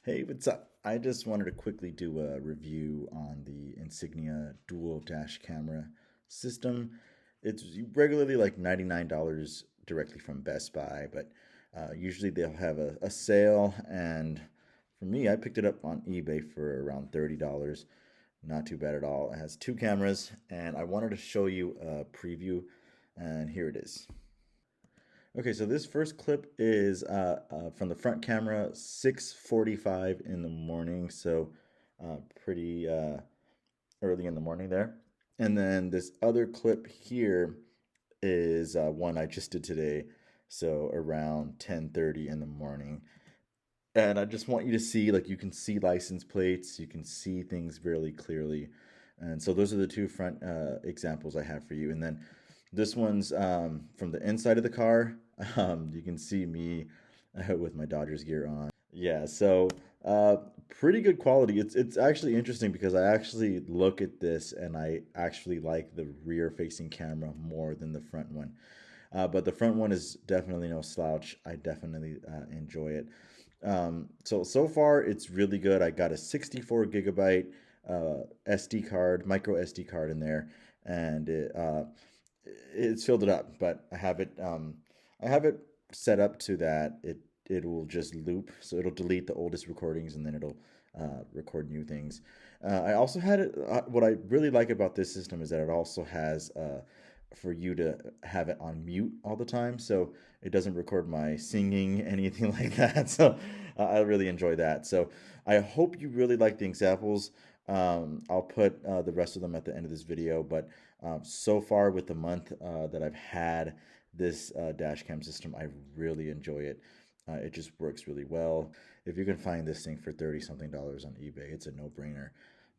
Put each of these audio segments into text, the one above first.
Hey, what's up? I just wanted to quickly do a review on the Insignia dual dash camera system. It's regularly like $99 directly from Best Buy, but usually they'll have a sale. And for me, I picked it up on eBay for around $30. Not too bad at all. It has two cameras, and I wanted to show you a preview, and here it is. Okay, so this first clip is from the front camera, 6:45 in the morning, so pretty early in the morning there. And then this other clip here is one I just did today, so around 10:30 in the morning. And I just want you to see, like, you can see license plates, you can see things really clearly. And so those are the two front examples I have for you. And then this one's from the inside of the car. You can see me with my Dodgers gear on. Yeah, so uh, pretty good quality. It's actually interesting because I actually look at this and I actually like the rear facing camera more than the front one. But the front one is definitely no slouch. I definitely enjoy it. So far it's really good. I got a 64 gigabyte SD card, micro SD card in there, and it's filled it up. But I have it set up to that it will just loop, so it'll delete the oldest recordings and then it'll record new things. I also had it. What I really like about this system is that it also has for you to have it on mute all the time, so it doesn't record my singing, anything like that. So I really enjoy that. So I hope you really like the examples. I'll put the rest of them at the end of this video, but so far with the month that I've had this dash cam system, I really enjoy it. It just works really well. If you can find this thing for 30 something dollars on eBay, it's a no-brainer.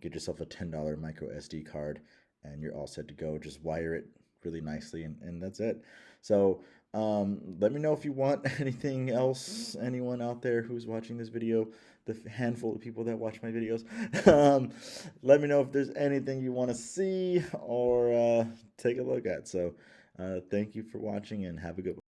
Get yourself a $10 micro SD card and you're all set to go. Just wire it really nicely, and that's it. So let me know if you want anything else, anyone out there who's watching this video, the handful of people that watch my videos. um, Let me know if there's anything you want to see or take a look at. So thank you for watching and have a good one.